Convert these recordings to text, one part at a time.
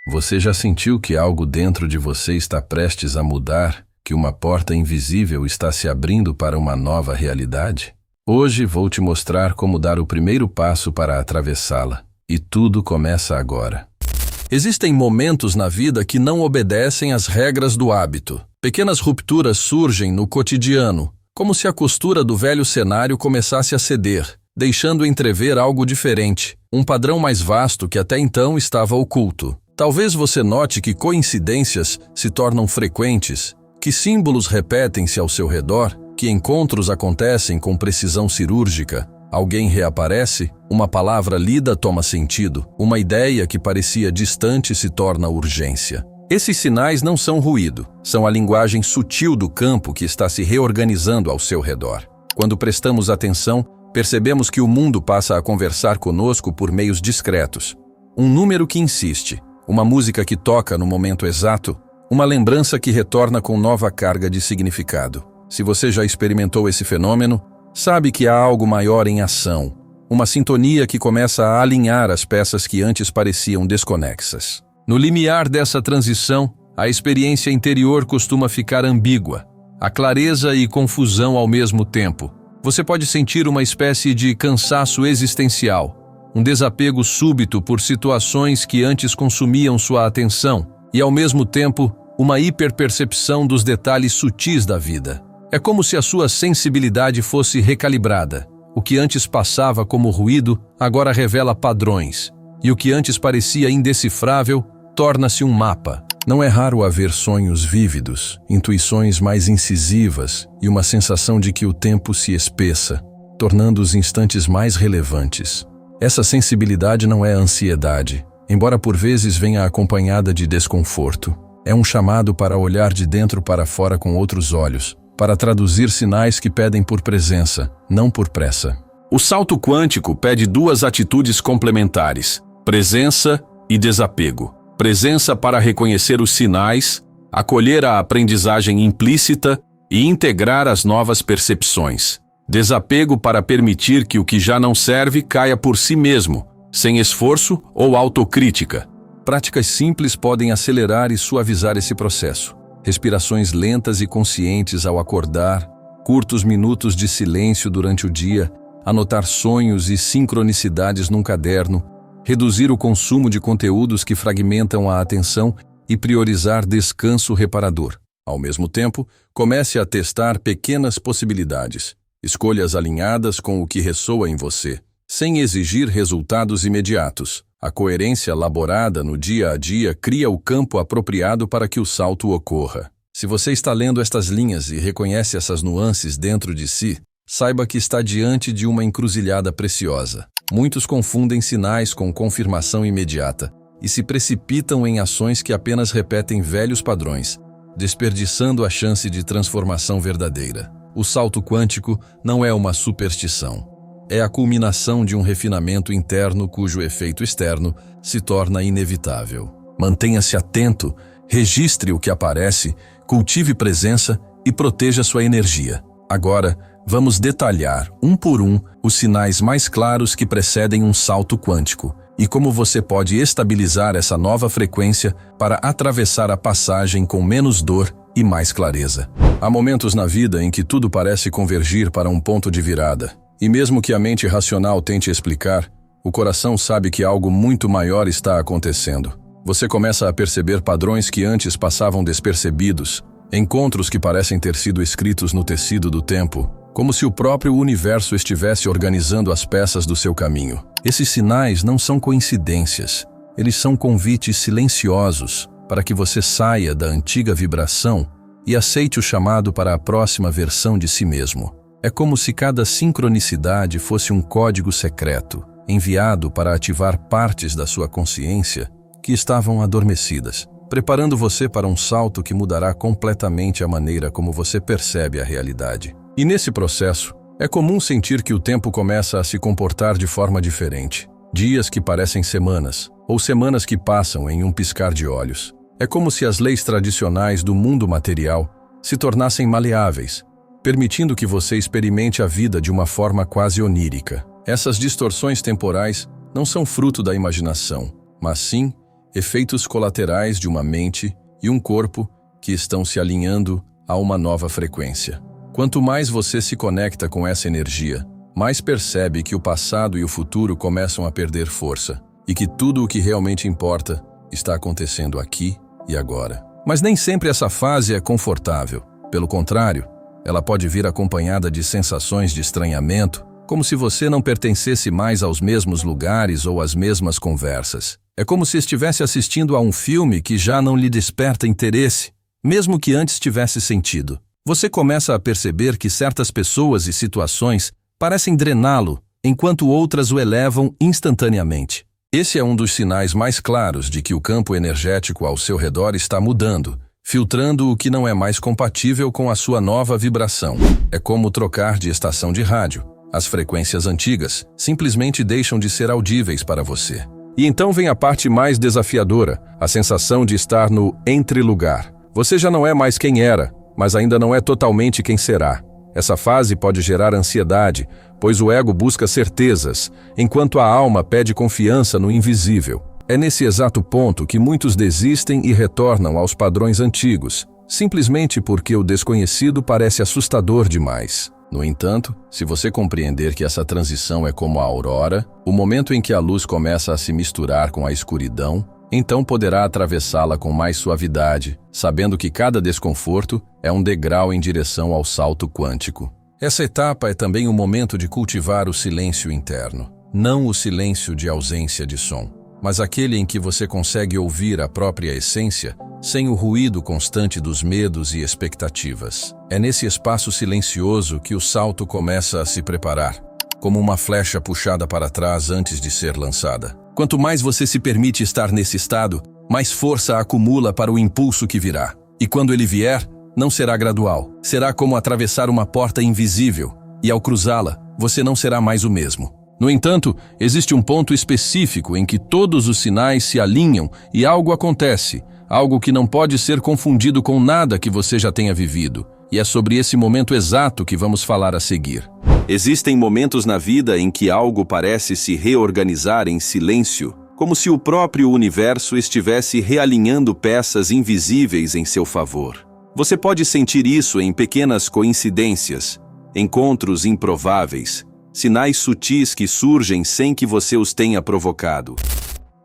Você já sentiu que algo dentro de você está prestes a mudar, que uma porta invisível está se abrindo para uma nova realidade? Hoje vou te mostrar como dar o primeiro passo para atravessá-la. E tudo começa agora. Existem momentos na vida que não obedecem às regras do hábito. Pequenas rupturas surgem no cotidiano, como se a costura do velho cenário começasse a ceder, deixando entrever algo diferente, um padrão mais vasto que até então estava oculto. Talvez você note que coincidências se tornam frequentes, que símbolos repetem-se ao seu redor, que encontros acontecem com precisão cirúrgica. Alguém reaparece, uma palavra lida toma sentido, uma ideia que parecia distante se torna urgência. Esses sinais não são ruído, são a linguagem sutil do campo que está se reorganizando ao seu redor. Quando prestamos atenção, percebemos que o mundo passa a conversar conosco por meios discretos. Um número que insiste, uma música que toca no momento exato, uma lembrança que retorna com nova carga de significado. Se você já experimentou esse fenômeno, sabe que há algo maior em ação, uma sintonia que começa a alinhar as peças que antes pareciam desconexas. No limiar dessa transição, a experiência interior costuma ficar ambígua, a clareza e confusão ao mesmo tempo. Você pode sentir uma espécie de cansaço existencial, um desapego súbito por situações que antes consumiam sua atenção e, ao mesmo tempo, uma hiperpercepção dos detalhes sutis da vida. É como se a sua sensibilidade fosse recalibrada. O que antes passava como ruído, agora revela padrões, e o que antes parecia indecifrável, torna-se um mapa. Não é raro haver sonhos vívidos, intuições mais incisivas e uma sensação de que o tempo se espessa, tornando os instantes mais relevantes. Essa sensibilidade não é ansiedade, embora por vezes venha acompanhada de desconforto. É um chamado para olhar de dentro para fora com outros olhos, para traduzir sinais que pedem por presença, não por pressa. O salto quântico pede duas atitudes complementares: presença e desapego. Presença para reconhecer os sinais, acolher a aprendizagem implícita e integrar as novas percepções. Desapego para permitir que o que já não serve caia por si mesmo, sem esforço ou autocrítica. Práticas simples podem acelerar e suavizar esse processo. Respirações lentas e conscientes ao acordar, curtos minutos de silêncio durante o dia, anotar sonhos e sincronicidades num caderno, reduzir o consumo de conteúdos que fragmentam a atenção e priorizar descanso reparador. Ao mesmo tempo, comece a testar pequenas possibilidades. Escolhas alinhadas com o que ressoa em você, sem exigir resultados imediatos. A coerência laborada no dia a dia cria o campo apropriado para que o salto ocorra. Se você está lendo estas linhas e reconhece essas nuances dentro de si, saiba que está diante de uma encruzilhada preciosa. Muitos confundem sinais com confirmação imediata e se precipitam em ações que apenas repetem velhos padrões, desperdiçando a chance de transformação verdadeira. O salto quântico não é uma superstição. É a culminação de um refinamento interno cujo efeito externo se torna inevitável. Mantenha-se atento, registre o que aparece, cultive presença e proteja sua energia. Agora, vamos detalhar, um por um, os sinais mais claros que precedem um salto quântico e como você pode estabilizar essa nova frequência para atravessar a passagem com menos dor e mais clareza. Há momentos na vida em que tudo parece convergir para um ponto de virada. E mesmo que a mente racional tente explicar, o coração sabe que algo muito maior está acontecendo. Você começa a perceber padrões que antes passavam despercebidos, encontros que parecem ter sido escritos no tecido do tempo, como se o próprio universo estivesse organizando as peças do seu caminho. Esses sinais não são coincidências, eles são convites silenciosos para que você saia da antiga vibração e aceite o chamado para a próxima versão de si mesmo. É como se cada sincronicidade fosse um código secreto, enviado para ativar partes da sua consciência que estavam adormecidas, preparando você para um salto que mudará completamente a maneira como você percebe a realidade. E nesse processo, é comum sentir que o tempo começa a se comportar de forma diferente. Dias que parecem semanas, ou semanas que passam em um piscar de olhos. É como se as leis tradicionais do mundo material se tornassem maleáveis, permitindo que você experimente a vida de uma forma quase onírica. Essas distorções temporais não são fruto da imaginação, mas sim efeitos colaterais de uma mente e um corpo que estão se alinhando a uma nova frequência. Quanto mais você se conecta com essa energia, mais percebe que o passado e o futuro começam a perder força e que tudo o que realmente importa está acontecendo aqui e agora. Mas nem sempre essa fase é confortável. Pelo contrário, ela pode vir acompanhada de sensações de estranhamento, como se você não pertencesse mais aos mesmos lugares ou às mesmas conversas. É como se estivesse assistindo a um filme que já não lhe desperta interesse, mesmo que antes tivesse sentido. Você começa a perceber que certas pessoas e situações parecem drená-lo, enquanto outras o elevam instantaneamente. Esse é um dos sinais mais claros de que o campo energético ao seu redor está mudando, filtrando o que não é mais compatível com a sua nova vibração. É como trocar de estação de rádio. As frequências antigas simplesmente deixam de ser audíveis para você. E então vem a parte mais desafiadora, a sensação de estar no entre-lugar. Você já não é mais quem era, mas ainda não é totalmente quem será. Essa fase pode gerar ansiedade, pois o ego busca certezas, enquanto a alma pede confiança no invisível. É nesse exato ponto que muitos desistem e retornam aos padrões antigos, simplesmente porque o desconhecido parece assustador demais. No entanto, se você compreender que essa transição é como a aurora, o momento em que a luz começa a se misturar com a escuridão, então poderá atravessá-la com mais suavidade, sabendo que cada desconforto é um degrau em direção ao salto quântico. Essa etapa é também o momento de cultivar o silêncio interno. Não o silêncio de ausência de som, mas aquele em que você consegue ouvir a própria essência sem o ruído constante dos medos e expectativas. É nesse espaço silencioso que o salto começa a se preparar, como uma flecha puxada para trás antes de ser lançada. Quanto mais você se permite estar nesse estado, mais força acumula para o impulso que virá. E quando ele vier, não será gradual. Será como atravessar uma porta invisível, e ao cruzá-la, você não será mais o mesmo. No entanto, existe um ponto específico em que todos os sinais se alinham e algo acontece, algo que não pode ser confundido com nada que você já tenha vivido. E é sobre esse momento exato que vamos falar a seguir. Existem momentos na vida em que algo parece se reorganizar em silêncio, como se o próprio universo estivesse realinhando peças invisíveis em seu favor. Você pode sentir isso em pequenas coincidências, encontros improváveis, sinais sutis que surgem sem que você os tenha provocado.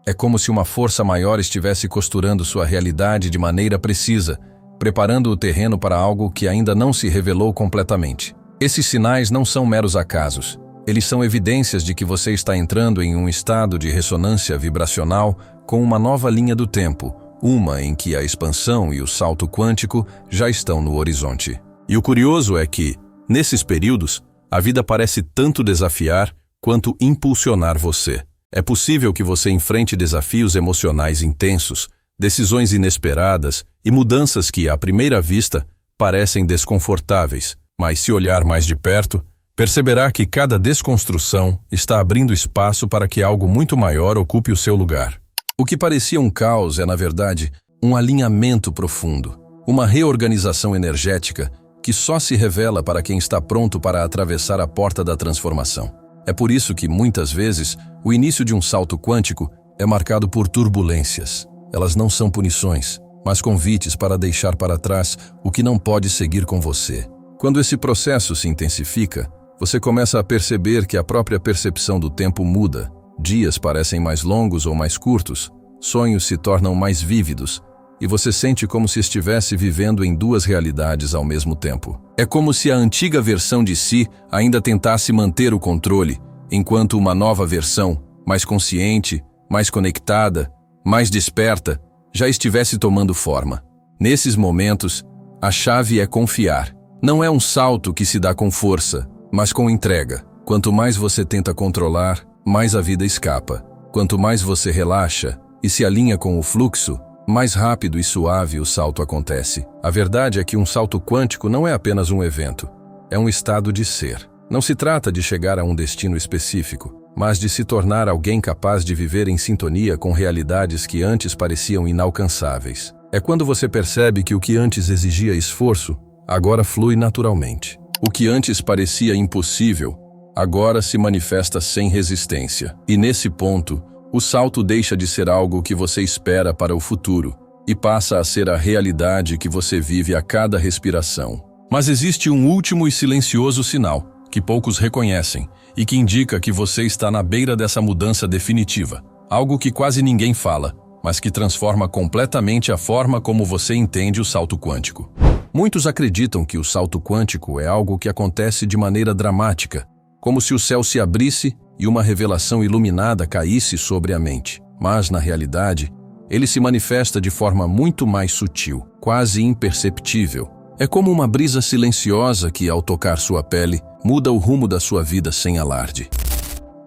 É como se uma força maior estivesse costurando sua realidade de maneira precisa, preparando o terreno para algo que ainda não se revelou completamente. Esses sinais não são meros acasos. Eles são evidências de que você está entrando em um estado de ressonância vibracional com uma nova linha do tempo, uma em que a expansão e o salto quântico já estão no horizonte. E o curioso é que, nesses períodos, a vida parece tanto desafiar quanto impulsionar você. É possível que você enfrente desafios emocionais intensos, decisões inesperadas e mudanças que, à primeira vista, parecem desconfortáveis. Mas se olhar mais de perto, perceberá que cada desconstrução está abrindo espaço para que algo muito maior ocupe o seu lugar. O que parecia um caos é, na verdade, um alinhamento profundo, uma reorganização energética que só se revela para quem está pronto para atravessar a porta da transformação. É por isso que, muitas vezes, o início de um salto quântico é marcado por turbulências. Elas não são punições, mas convites para deixar para trás o que não pode seguir com você. Quando esse processo se intensifica, você começa a perceber que a própria percepção do tempo muda. Dias parecem mais longos ou mais curtos, sonhos se tornam mais vívidos, e você sente como se estivesse vivendo em duas realidades ao mesmo tempo. É como se a antiga versão de si ainda tentasse manter o controle, enquanto uma nova versão, mais consciente, mais conectada, mais desperta, já estivesse tomando forma. Nesses momentos, a chave é confiar. Não é um salto que se dá com força, mas com entrega. Quanto mais você tenta controlar, mais a vida escapa. Quanto mais você relaxa e se alinha com o fluxo, mais rápido e suave o salto acontece. A verdade é que um salto quântico não é apenas um evento, é um estado de ser. Não se trata de chegar a um destino específico, mas de se tornar alguém capaz de viver em sintonia com realidades que antes pareciam inalcançáveis. É quando você percebe que o que antes exigia esforço, agora flui naturalmente. O que antes parecia impossível, agora se manifesta sem resistência. E nesse ponto, O salto deixa de ser algo que você espera para o futuro e passa a ser a realidade que você vive a cada respiração. Mas existe um último e silencioso sinal, que poucos reconhecem, e que indica que você está na beira dessa mudança definitiva. Algo que quase ninguém fala, mas que transforma completamente a forma como você entende o salto quântico. Muitos acreditam que o salto quântico é algo que acontece de maneira dramática, como se o céu se abrisse e uma revelação iluminada caísse sobre a mente. Mas, na realidade, ele se manifesta de forma muito mais sutil, quase imperceptível. É como uma brisa silenciosa que, ao tocar sua pele, muda o rumo da sua vida sem alarde.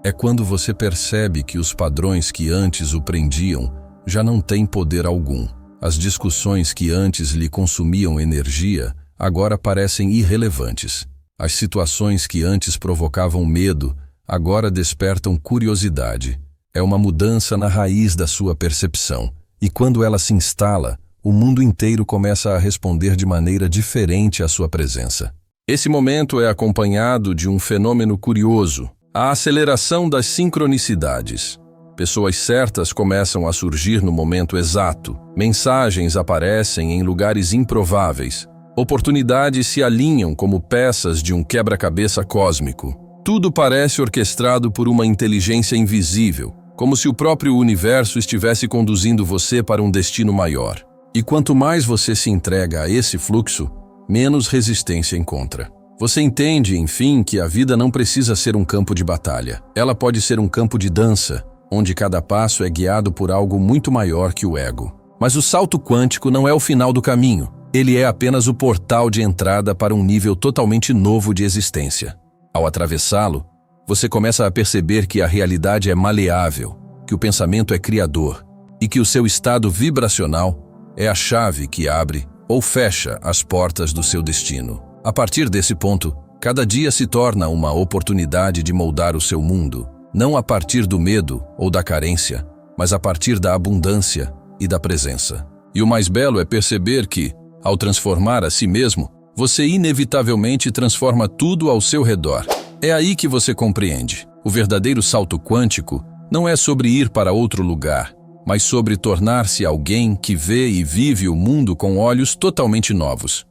É quando você percebe que os padrões que antes o prendiam já não têm poder algum. As discussões que antes lhe consumiam energia agora parecem irrelevantes. As situações que antes provocavam medo agora despertam curiosidade. É uma mudança na raiz da sua percepção. E quando ela se instala, o mundo inteiro começa a responder de maneira diferente à sua presença. Esse momento é acompanhado de um fenômeno curioso, a aceleração das sincronicidades. Pessoas certas começam a surgir no momento exato, mensagens aparecem em lugares improváveis, oportunidades se alinham como peças de um quebra-cabeça cósmico. Tudo parece orquestrado por uma inteligência invisível, como se o próprio universo estivesse conduzindo você para um destino maior. E quanto mais você se entrega a esse fluxo, menos resistência encontra. Você entende, enfim, que a vida não precisa ser um campo de batalha. Ela pode ser um campo de dança, onde cada passo é guiado por algo muito maior que o ego. Mas o salto quântico não é o final do caminho. Ele é apenas o portal de entrada para um nível totalmente novo de existência. Ao atravessá-lo, você começa a perceber que a realidade é maleável, que o pensamento é criador e que o seu estado vibracional é a chave que abre ou fecha as portas do seu destino. A partir desse ponto, cada dia se torna uma oportunidade de moldar o seu mundo, não a partir do medo ou da carência, mas a partir da abundância e da presença. E o mais belo é perceber que, ao transformar a si mesmo, você inevitavelmente transforma tudo ao seu redor. É aí que você compreende. O verdadeiro salto quântico não é sobre ir para outro lugar, mas sobre tornar-se alguém que vê e vive o mundo com olhos totalmente novos.